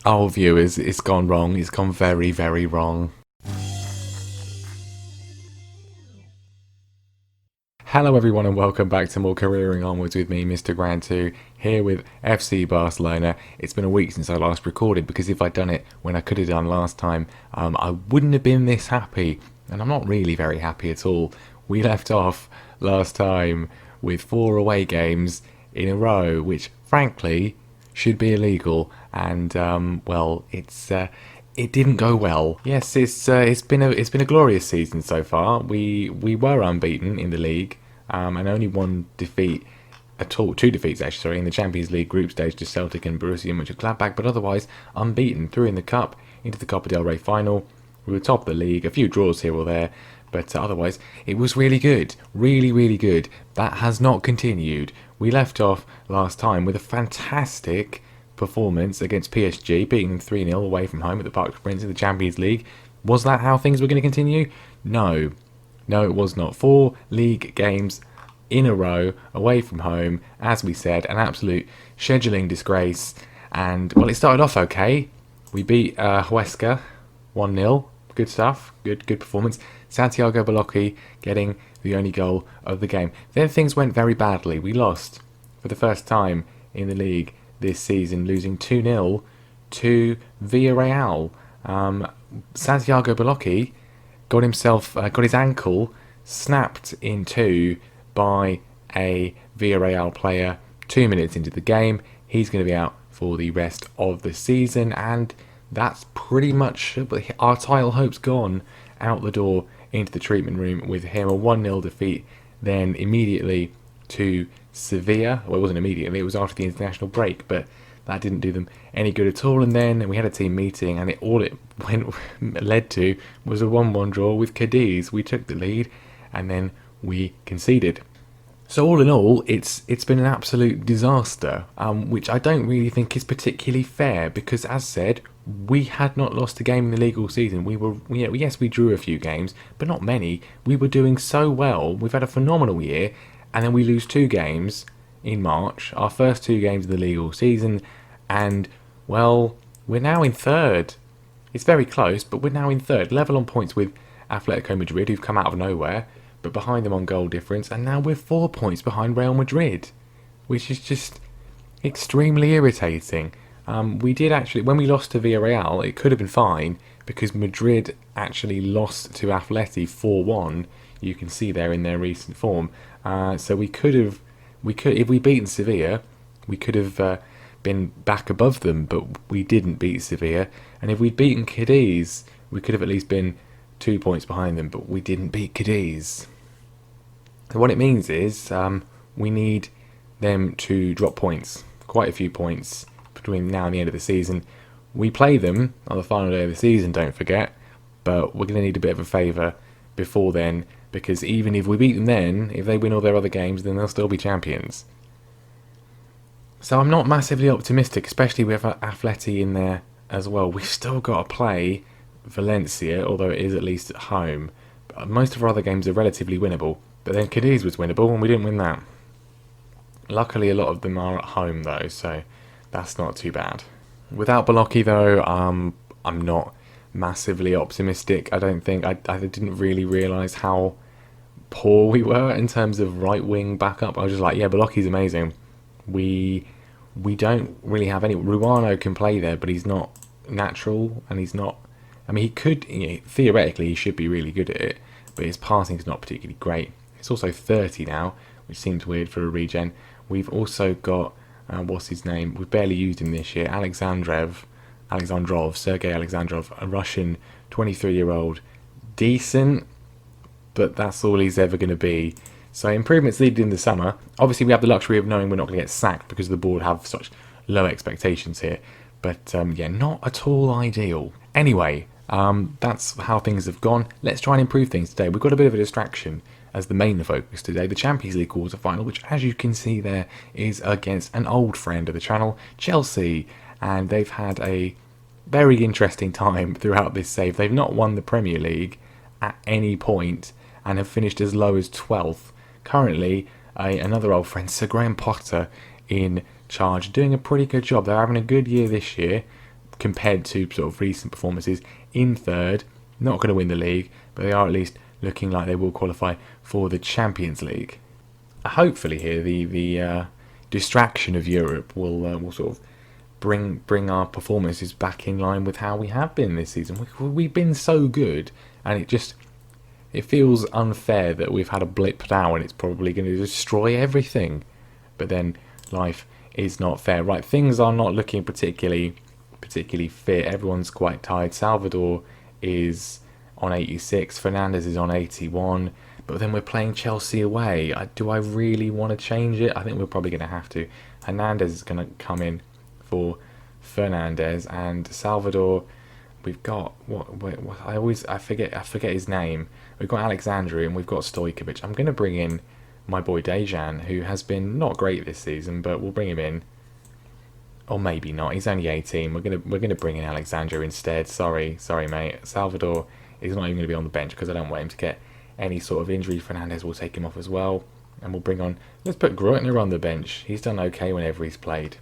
Oh, viewers, it's gone wrong. It's gone very, very wrong. Hello everyone and welcome back to more Careering Onwards with me, Mr. Grand 2, here with FC Barcelona. It's been a week since I last recorded because if I'd done it when I could have done last time, I wouldn't have been this happy. And I'm not really very happy at all. We left off last time with 4 away games in a row, which frankly should be illegal. And it didn't go well. Yes, it's been a glorious season so far. We were unbeaten in the league, and only one defeat at all, 2 defeats actually, sorry, in the Champions League group stage to Celtic and Borussia Monchengladbach, but otherwise unbeaten through in the cup into the Copa del Rey final. We were top of the league, a few draws here or there, but otherwise it was really good, really, really good. That has not continued. We left off last time with a fantastic performance against PSG, beating them 3-0 away from home at the Parc des Princes in the Champions League. Was that how things were going to continue? No, it was not. 4 league games in a row away from home, as we said, an absolute scheduling disgrace. And well, it started off okay. We beat Huesca 1-0. Good stuff. Good performance. Santiago Balochi getting the only goal of the game. Then things went very badly. We lost for the first time in the league this season, losing 2-0 to Villarreal. Santiago Balochi got his ankle snapped in 2 by a Villarreal player 2 minutes into the game. He's going to be out for the rest of the season, and that's pretty much our title hopes gone out the door into the treatment room with him. A 1-0 defeat then immediately to Sevilla. Well, it wasn't immediately, it was after the international break, but that didn't do them any good at all. And then we had a team meeting, and all it led to was a 1-1 draw with Cadiz. We took the lead, and then we conceded. So all in all, it's been an absolute disaster, which I don't really think is particularly fair, because as said, we had not lost a game in the league all season. Yes, we drew a few games, but not many. We were doing so well. We've had a phenomenal year, and then we lose 2 games in March, our first 2 games of the league all season, and well, we're now in 3rd. It's very close, but we're now in 3rd, level on points with Atletico Madrid, who've come out of nowhere, but behind them on goal difference, and now we're 4 points behind Real Madrid, which is just extremely irritating. We did actually, when we lost to Villarreal, it could have been fine, because Madrid actually lost to Atleti 4-1. You can see there in their recent form. So we could, if we beaten Sevilla, we could have been back above them, but we didn't beat Sevilla. And if we'd beaten Cadiz, we could have at least been 2 points behind them, but we didn't beat Cadiz. So what it means is we need them to drop points, quite a few points, between now and the end of the season. We play them on the final day of the season, don't forget, but we're going to need a bit of a favour before then, because even if we beat them then, if they win all their other games, then they'll still be champions. So I'm not massively optimistic, especially with Atleti in there as well. We've still got to play Valencia, although it is at least at home. Most of our other games are relatively winnable, but then Cadiz was winnable and we didn't win that. Luckily a lot of them are at home though, so that's not too bad. Without Balochi though, I'm not massively optimistic. I don't think, I didn't really realise how poor we were in terms of right wing backup. I was just like, yeah, Balochi's amazing. We don't really have any. Ruano can play there, but he's not natural, and he's not. I mean, he could, theoretically, he should be really good at it, but his passing is not particularly great. He's also 30 now, which seems weird for a regen. We've also got what's his name? We've barely used him this year. Sergei Alexandrov, a Russian 23-year-old, decent, but that's all he's ever going to be. So improvements needed in the summer. Obviously, we have the luxury of knowing we're not going to get sacked because the board have such low expectations here. But yeah, not at all ideal. Anyway, that's how things have gone. Let's try and improve things today. We've got a bit of a distraction as the main focus today. The Champions League quarter-final, which as you can see there, is against an old friend of the channel, Chelsea. And they've had a very interesting time throughout this save. They've not won the Premier League at any point and have finished as low as 12th. Currently, another old friend, Sir Graham Potter, in charge, doing a pretty good job. They're having a good year this year, compared to sort of recent performances, in third. Not going to win the league, but they are at least looking like they will qualify for the Champions League. Hopefully here the distraction of Europe will sort of bring our performances back in line with how we have been this season. We've been so good, and it feels unfair that we've had a blip now and it's probably going to destroy everything. But then life is not fair. Right, things are not looking particularly fit. Everyone's quite tired. Salvador is on 86, Fernandes is on 81, but then we're playing Chelsea away. Do I really want to change it? I think we're probably going to have to. Hernandez is going to come in for Fernandes, and Salvador, we've got I forget his name. We've got Alexandru and we've got Stojkovic. I'm going to bring in my boy Dejan, who has been not great this season, but we'll bring him in. Or maybe not. He's only 18. We're gonna bring in Alexandru instead. Sorry, mate. Salvador is not even going to be on the bench because I don't want him to get any sort of injury. Fernandes will take him off as well, and we'll bring on. Let's put Greutner on the bench. He's done okay whenever he's played.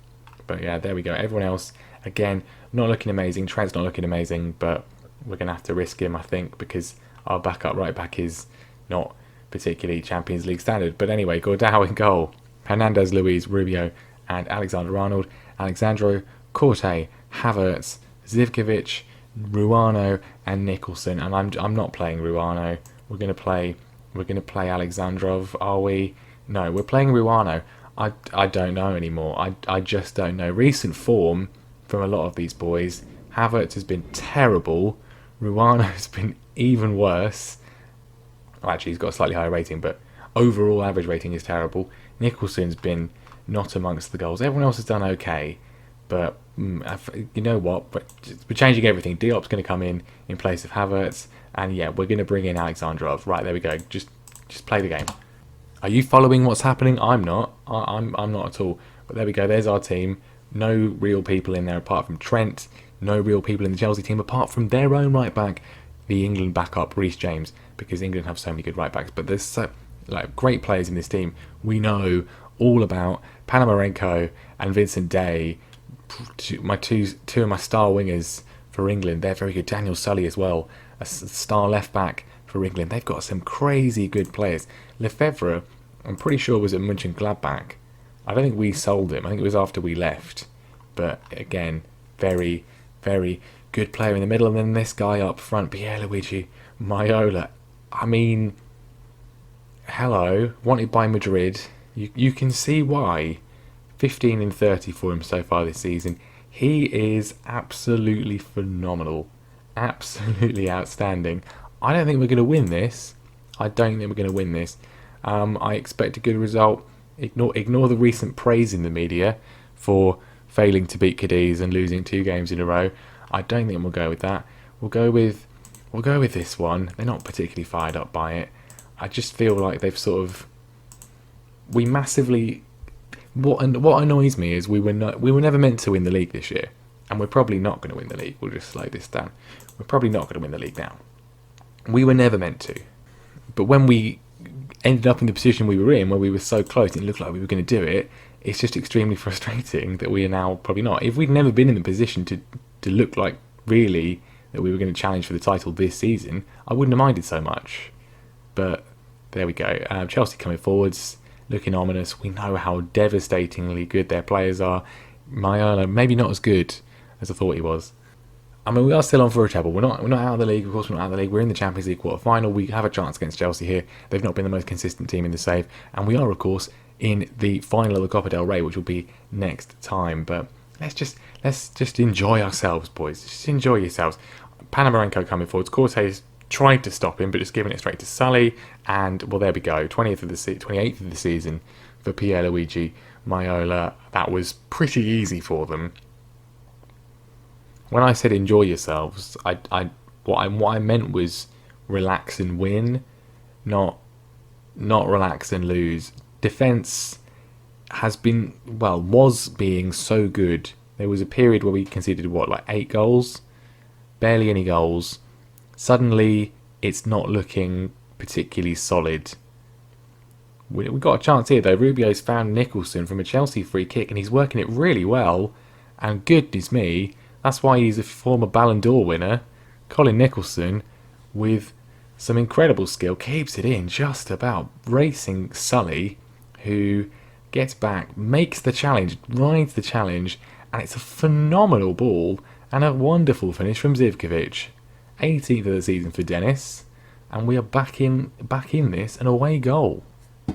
But yeah, there we go. Everyone else again not looking amazing. Trent's not looking amazing, but we're gonna have to risk him, I think, because our backup right back is not particularly Champions League standard. But anyway, Gordao in goal. Hernandez, Luiz, Rubio, and Alexander-Arnold. Alexandro, Corte, Havertz, Zivkovic, Ruano, and Nicholson. And I'm not playing Ruano. We're gonna play Alexandrov. Are we? No, we're playing Ruano. I don't know anymore. I just don't know. Recent form from a lot of these boys. Havertz has been terrible. Ruano has been even worse. Well, actually, he's got a slightly higher rating, but overall average rating is terrible. Nicholson's been not amongst the goals. Everyone else has done okay, but you know what? But we're changing everything. Diop's going to come in place of Havertz, and yeah, we're going to bring in Alexandrov. Right, there we go. Just play the game. Are you following what's happening? I'm not. I'm not at all. But there we go. There's our team. No real people in there apart from Trent. No real people in the Chelsea team apart from their own right back, the England backup, Reece James, because England have so many good right backs. But there's so great players in this team. We know all about Panamarenko and Vincent Day, two of my star wingers for England. They're very good. Daniel Sully as well, a star left back for England. They've got some crazy good players. Lefebvre, I'm pretty sure, was at Monchengladbach. I don't think we sold him. I think it was after we left. But again, very, very good player in the middle. And then this guy up front, Pierluigi Maiola. I mean, hello, wanted by Madrid. You can see why. 15 in 30 for him so far this season. He is absolutely phenomenal. Absolutely outstanding. I don't think we're going to win this. I expect a good result. Ignore the recent praise in the media for failing to beat Cadiz and losing 2 games in a row. I don't think we'll go with that. We'll go with this one. They're not particularly fired up by it. I just feel like they've sort of... We massively... What annoys me is we were never meant to win the league this year, and we're probably not going to win the league. We'll just slow this down. We're probably not going to win the league now. We were never meant to, but when we ended up in the position we were in, where we were so close and it looked like we were going to do it, it's just extremely frustrating that we are now probably not. If we'd never been in the position to look like really that we were going to challenge for the title this season, I wouldn't have minded so much. But there we go. Chelsea coming forwards, looking ominous. We know how devastatingly good their players are. Maiola, maybe not as good as I thought he was. I mean, we are still on for a treble. We're not out of the league. Of course, we're not out of the league. We're in the Champions League quarter-final. We have a chance against Chelsea here. They've not been the most consistent team in the save. And we are, of course, in the final of the Copa del Rey, which will be next time. But let's just enjoy ourselves, boys. Just enjoy yourselves. Panamarenko coming forwards. Cortez tried to stop him, but just giving it straight to Sully. And, well, there we go. 28th of the season for Pierluigi Maiola. That was pretty easy for them. When I said enjoy yourselves, what I meant was relax and win, not relax and lose. Defence was being so good. There was a period where we conceded 8 goals, barely any goals. Suddenly, it's not looking particularly solid. We got a chance here though. Rubio's found Nicholson from a Chelsea free kick, and he's working it really well. And goodness me, That's why he's a former Ballon d'Or winner. Colin Nicholson, with some incredible skill, keeps it in just about, racing Sully, who gets back, makes the challenge, rides the challenge, and it's a phenomenal ball and a wonderful finish from Zivkovic. 18th of the season for Dennis, and we are back in this, an away goal.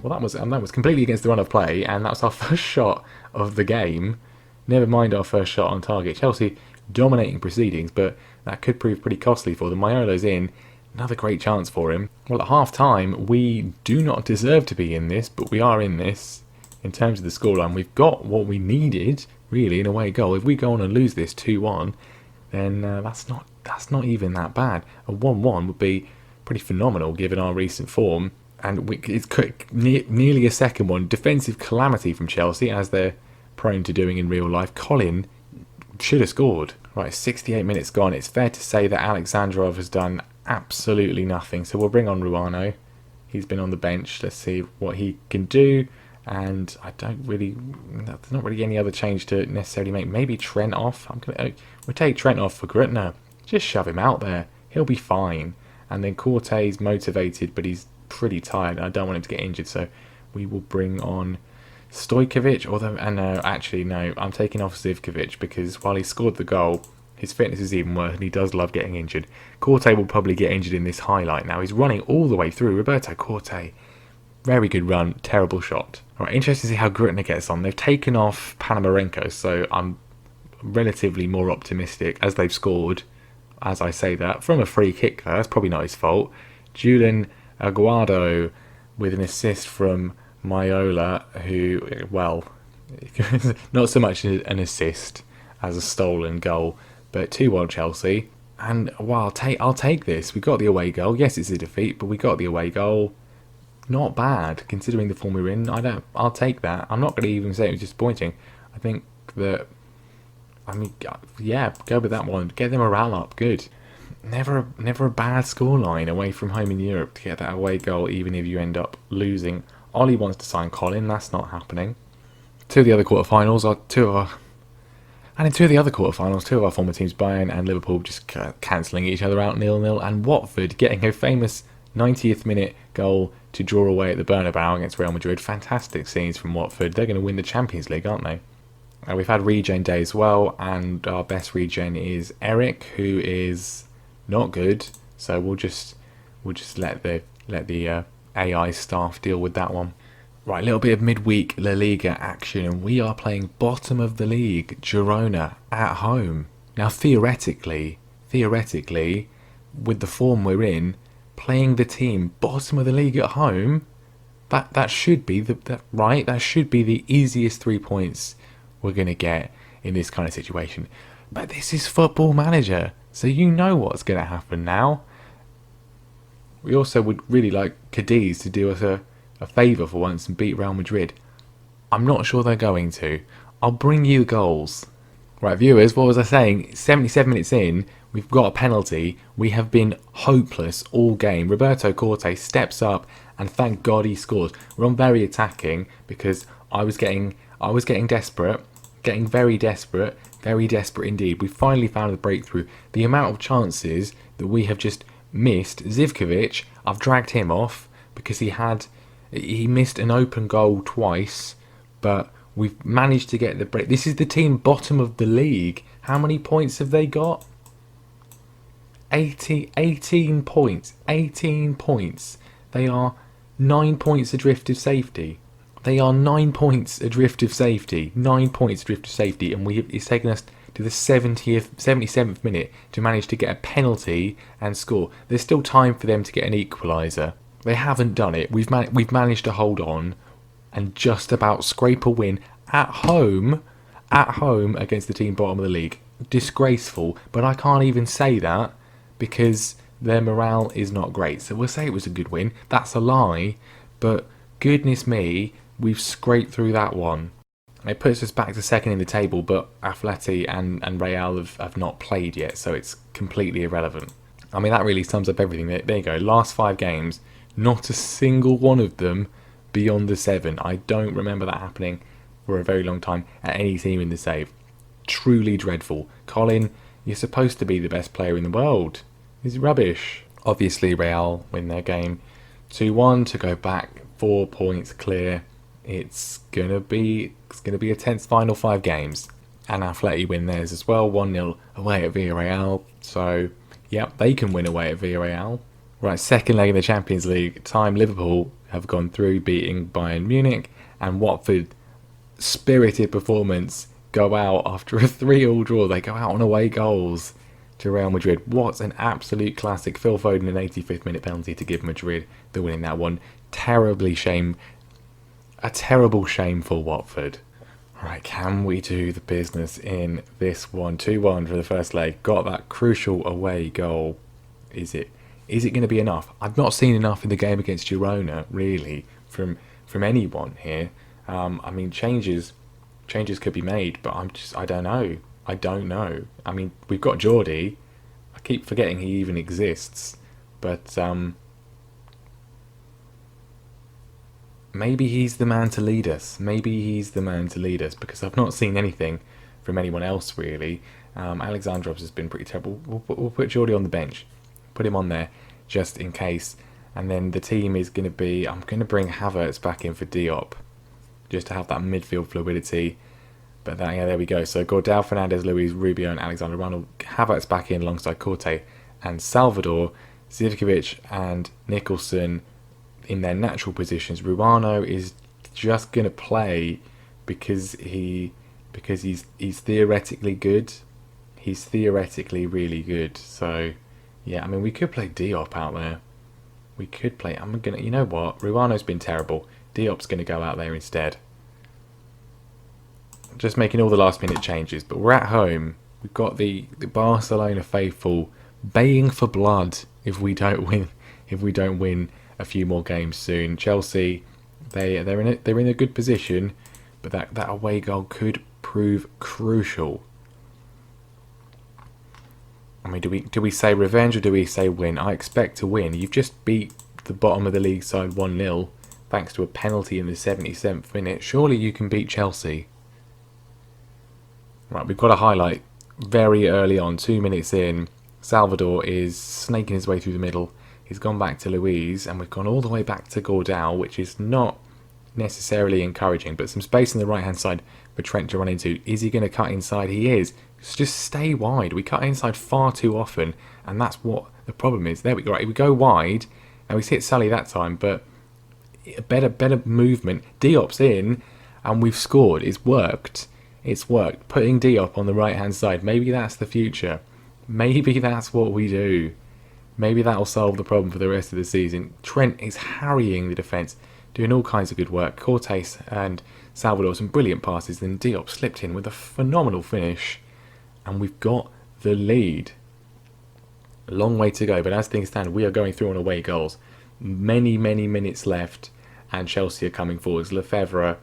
Well, that was completely against the run of play, and that was our first shot of the game. Never mind our first shot on target. Chelsea dominating proceedings, but that could prove pretty costly for them. Maiolo's in. Another great chance for him. Well, at half-time, we do not deserve to be in this, but we are in this. In terms of the scoreline, we've got what we needed, really, an away goal. If we go on and lose this 2-1, then that's not even that bad. A 1-1 would be pretty phenomenal, given our recent form. And it's nearly a second one. Defensive calamity from Chelsea, as they're prone to doing in real life. Colin should have scored. Right, 68 minutes gone. It's fair to say that Alexandrov has done absolutely nothing. So we'll bring on Ruano. He's been on the bench. Let's see what he can do. And there's not really any other change to necessarily make. Maybe Trent off. We'll take Trent off for Grutner. Just shove him out there. He'll be fine. And then Corte's motivated, but he's pretty tired. I don't want him to get injured, so we will bring on Stojkovic. Although, no, I'm taking off Zivkovic, because while he scored the goal, his fitness is even worse and he does love getting injured. Corte will probably get injured in this highlight now. He's running all the way through. Roberto Corte, very good run, terrible shot. Alright, interesting to see how Grutner gets on. They've taken off Panamarenko, so I'm relatively more optimistic as they've scored, as I say that, from a free kick though. That's probably not his fault. Julian Aguado with an assist from Maiola, who, well, not so much an assist as a stolen goal, but 2-1 Chelsea. And well, I'll take this. We got the away goal. Yes, it's a defeat, but we got the away goal. Not bad considering the form we're in. I'll take that. I'm not going to even say it was disappointing. I think that, yeah, go with that one. Get the morale up. Good. Never a bad scoreline away from home in Europe to get that away goal, even if you end up losing. Ollie wants to sign Colin. That's not happening. Two of the other quarterfinals, two of our former teams, Bayern and Liverpool, just cancelling each other out 0-0, and Watford getting a famous 90th minute goal to draw away at the Bernabeu against Real Madrid. Fantastic scenes from Watford. They're going to win the Champions League, aren't they? We've had regen day as well, and our best regen is Eric, who is not good. So we'll just let the AI staff deal with that one. Right, a little bit of midweek La Liga action, and we are playing bottom of the league, Girona, at home. Now, theoretically, with the form we're in, playing the team bottom of the league at home, that should be that should be the easiest 3 points we're going to get in this kind of situation. But this is Football Manager, so you know what's going to happen now. We also would really like Cadiz to do us a favour for once and beat Real Madrid. I'm not sure they're going to. I'll bring you the goals. Right, viewers, what was I saying? 77 minutes in, we've got a penalty. We have been hopeless all game. Roberto Corte steps up, and thank God he scores. We're on very attacking because I was getting desperate, getting very desperate indeed. We finally found the breakthrough. The amount of chances that we have just missed. Zivkovic, I've dragged him off because he missed an open goal twice, but we've managed to get the break. This is the team bottom of the league. How many points have they got? 18 points. 18 points. They are 9 points adrift of safety. 9 points adrift of safety. And it's taken us to the 77th minute to manage to get a penalty and score. There's still time for them to get an equaliser. They haven't done it. We've managed to hold on and just about scrape a win at home against the team bottom of the league. Disgraceful, but I can't even say that because their morale is not great. So we'll say it was a good win. That's a lie, but goodness me, we've scraped through that one. It puts us back to second in the table, but Atleti and Real have not played yet, so it's completely irrelevant. I mean, that really sums up everything. There you go. Last 5 games, not a single one of them beyond the 7. I don't remember that happening for a very long time at any team in the save. truly dreadful. Colin, you're supposed to be the best player in the world. He's rubbish. Obviously, Real win their game 2-1 to go back 4 points clear. It's gonna be a tense final 5 games. And Atleti win theirs as well, 1-0 away at Villarreal. So, yep, they can win away at Villarreal. Right, second leg in the Champions League. Liverpool have gone through, beating Bayern Munich, and Watford, spirited performance, go out after a 3-3 draw. They go out on away goals to Real Madrid. What an absolute classic. Phil Foden, an 85th minute penalty to give Madrid the win in that one. A terrible shame for Watford. Right, can we do the business in this one? 2-1 for the first leg. Got that crucial away goal. Is it going to be enough? I've not seen enough in the game against Girona, really, from anyone here. I mean, changes could be made, but I don't know. I mean, we've got Jordi. I keep forgetting he even exists, but maybe he's the man to lead us. Because I've not seen anything from anyone else, really. Alexandrovs has been pretty terrible. We'll put Jordi on the bench. Put him on there just in case. And then the team is going to be... I'm going to bring Havertz back in for Diop, just to have that midfield fluidity. But there we go. So Gordao, Fernandes, Luis, Rubio and Alexander-Arnold. Havertz back in alongside Corte and Salvador. Zivkovic and Nicholson in their natural positions. Ruano is just going to play because he's theoretically good. He's theoretically really good. So, yeah, I mean, we could play Diop out there. You know what? Ruano's been terrible. Diop's going to go out there instead. Just making all the last minute changes. But we're at home. We've got the Barcelona faithful baying for blood if we don't win a few more games soon. Chelsea, they're in a good position, but that away goal could prove crucial. I mean, do we say revenge or do we say win? I expect to win. You've just beat the bottom of the league side 1-0 thanks to a penalty in the 77th minute. Surely you can beat Chelsea. Right, we've got a highlight very early on, 2 minutes in. Salvador is snaking his way through the middle. He's gone back to Luis, and we've gone all the way back to Gordao, which is not necessarily encouraging, but some space on the right-hand side for Trent to run into. Is he going to cut inside? He is. Just stay wide. We cut inside far too often, and that's what the problem is. There we go. Right, we go wide, and we hit Sully that time, but better movement. Diop's in, and we've scored. It's worked. Putting Diop on the right-hand side. Maybe that's the future. Maybe that's what we do. Maybe that'll solve the problem for the rest of the season. Trent is harrying the defence, doing all kinds of good work. Cortes and Salvador, some brilliant passes. Then Diop slipped in with a phenomenal finish. And we've got the lead. A long way to go, but as things stand, we are going through on away goals. Many minutes left, and Chelsea are coming forwards. Lefebvre,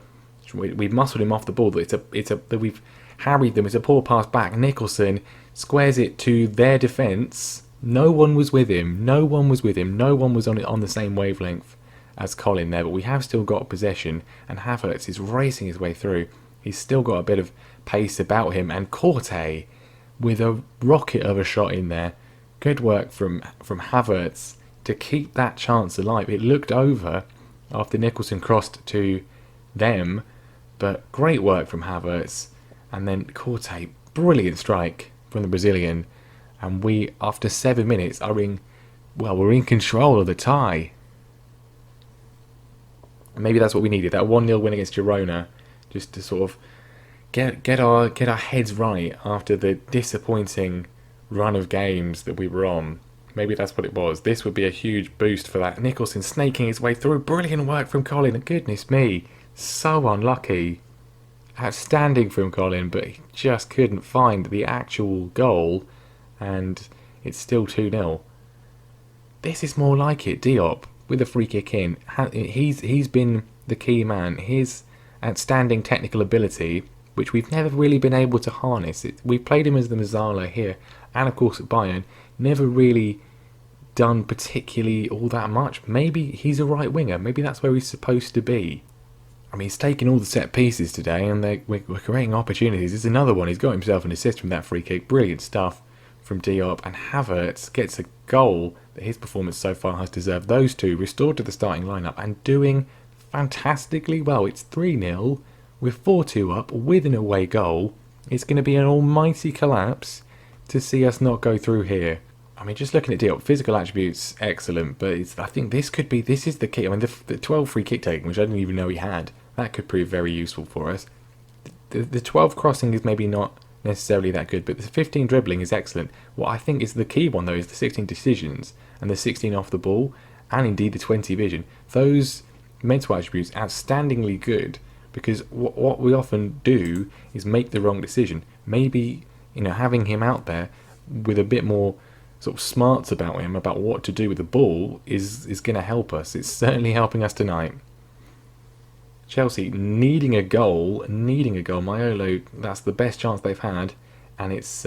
we've muscled him off the ball. We've harried them. It's a poor pass back. Nicholson squares it to their defence. No one was with him. No one was on the same wavelength as Colin there, but we have still got possession, and Havertz is racing his way through. He's still got a bit of pace about him, and Corte with a rocket of a shot in there. Good work from Havertz to keep that chance alive. It looked over after Nicholson crossed to them, but great work from Havertz. And then Corte, brilliant strike from the Brazilian. And we, after 7 minutes, we're in control of the tie. Maybe that's what we needed, that 1-0 win against Girona, just to sort of get our heads right after the disappointing run of games that we were on. Maybe that's what it was. This would be a huge boost for that. Nicholson snaking his way through. Brilliant work from Colin. Goodness me. So unlucky. Outstanding from Colin, but he just couldn't find the actual goal. And it's still 2-0. This is more like it. Diop with a free kick in. He's been the key man. His outstanding technical ability, which we've never really been able to harness. We've played him as the Mazzala here, and of course at Bayern. Never really done particularly all that much. Maybe he's a right winger. Maybe that's where he's supposed to be. I mean, he's taking all the set pieces today, and we're creating opportunities. There's another one. He's got himself an assist from that free kick. Brilliant stuff from Diop. And Havertz gets a goal that his performance so far has deserved. Those two restored to the starting lineup and doing fantastically well. It's 3-0. We're 4-2 up with an away goal. It's going to be an almighty collapse to see us not go through here. I mean, just looking at Diop, physical attributes, excellent, but I think this is the key. I mean, the 12 free kick taking, which I didn't even know he had, that could prove very useful for us. The 12 crossing is maybe not necessarily that good, but the 15 dribbling is excellent. What I think is the key one, though, is the 16 decisions and the 16 off the ball, and indeed the 20 vision. Those mental attributes, outstandingly good, because what we often do is make the wrong decision. Maybe, having him out there with a bit more sort of smarts about him, about what to do with the ball, is going to help us. It's certainly helping us tonight. Chelsea needing a goal. Maiolo, that's the best chance they've had, and it's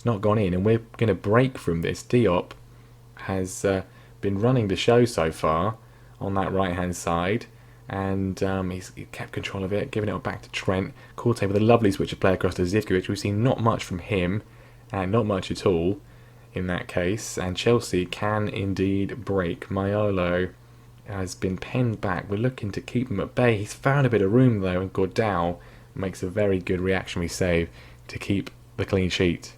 not gone in, and we're going to break from this. Diop has been running the show so far on that right-hand side, and he's kept control of it, giving it back to Trent. Corte with a lovely switch of play across to Zivkovic. We've seen not much from him, and not much at all in that case, and Chelsea can indeed break. Maiolo has been penned back. We're looking to keep him at bay. He's found a bit of room though, and Gordao makes a very good reactionary save to keep the clean sheet.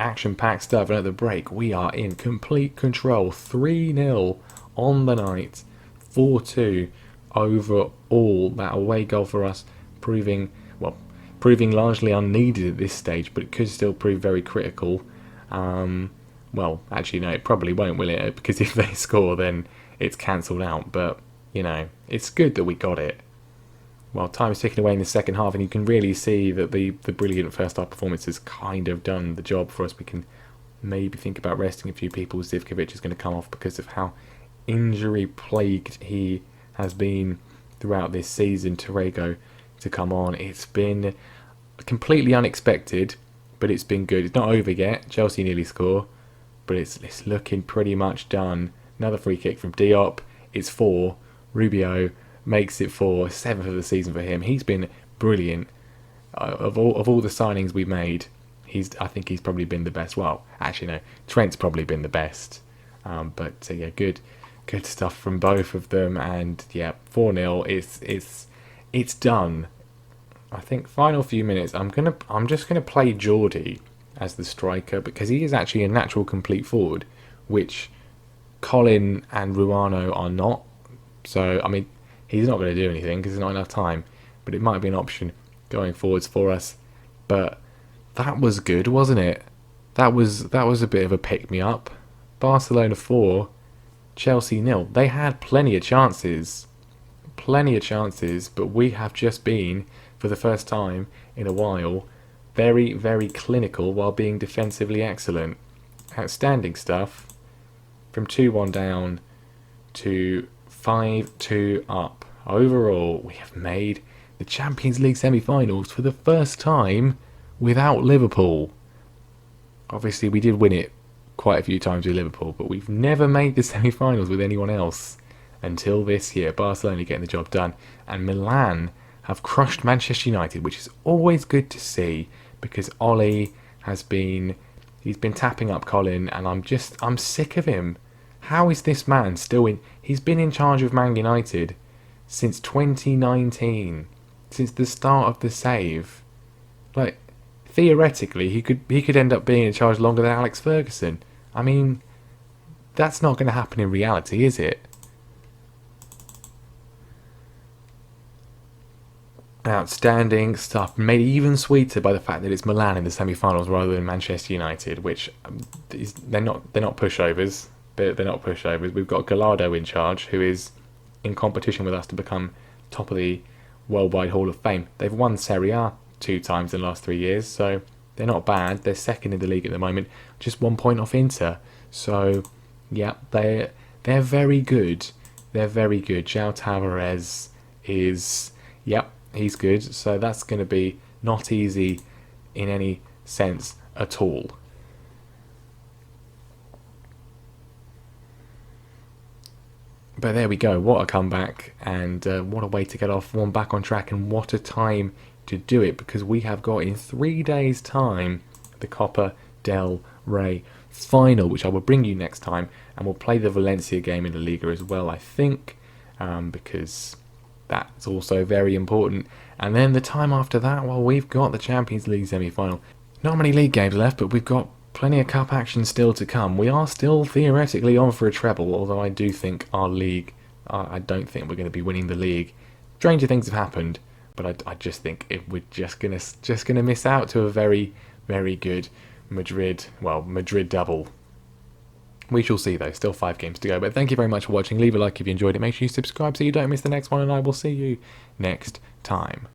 Action-packed stuff, and at the break we are in complete control. 3-0 on the night, 4-2 overall. That away goal for us proving largely unneeded at this stage, but it could still prove very critical. Well, actually, no, it probably won't, will it? Because if they score, then it's cancelled out. But, it's good that we got it. Well, time's ticking away in the second half, and you can really see that the brilliant first-half performance has kind of done the job for us. We can maybe think about resting a few people. Zivkovic is going to come off because of how injury-plagued he has been throughout this season. Torrego to come on. It's been completely unexpected, but it's been good. It's not over yet. Chelsea nearly score, but it's looking pretty much done. Another free kick from Diop. It's 4. Rubio makes it 4. 7th of the season for him. He's been brilliant. Of all the signings we've made, I think he's probably been the best. Well, actually no, Trent's probably been the best. But yeah, good stuff from both of them. And yeah, 4-0. It's done. I think final few minutes, I'm just gonna play Geordie as the striker, because he is actually a natural complete forward, which Colin and Ruano are not. So I mean, he's not going to do anything because there's not enough time, but it might be an option going forwards for us. But that was good, wasn't it? That was a bit of a pick me up. Barcelona 4, Chelsea 0. They had plenty of chances, but we have just been, for the first time in a while, very, very clinical while being defensively excellent. Outstanding stuff. From 2-1 down to 5-2 up. Overall, we have made the Champions League semi-finals for the first time without Liverpool. Obviously, we did win it quite a few times with Liverpool, but we've never made the semi-finals with anyone else until this year. Barcelona getting the job done, and Milan have crushed Manchester United, which is always good to see, because Ollie he's been tapping up Colin, and I'm sick of him. How is this man still in? He's been in charge of Man United since 2019, since the start of the save. Like, theoretically, he could end up being in charge longer than Alex Ferguson. I mean, that's not going to happen in reality, is it? Outstanding stuff, made even sweeter by the fact that it's Milan in the semi-finals rather than Manchester United, which they're not pushovers. They're not pushovers. We've got Gallardo in charge, who is in competition with us to become top of the Worldwide Hall of Fame. They've won Serie A 2 times in the last 3 years, so they're not bad. They're second in the league at the moment, just 1 point off Inter. So, yeah, they're very good. They're very good. João Tavares is, yep, he's good. So that's going to be not easy in any sense at all. But there we go. What a comeback, and what a way to get off one back on track, and what a time to do it, because we have got in 3 days' time the Copa del Rey final, which I will bring you next time, and we'll play the Valencia game in the Liga as well, I think, because that's also very important. And then the time after that, well, we've got the Champions League semi-final. Not many league games left, but we've got plenty of cup action still to come. We are still theoretically on for a treble, although I do think our league, I don't think we're going to be winning the league. Stranger things have happened, but I just think we're just gonna miss out to a very, very good Madrid double. We shall see though, still 5 games to go. But thank you very much for watching. Leave a like if you enjoyed it. Make sure you subscribe so you don't miss the next one, and I will see you next time.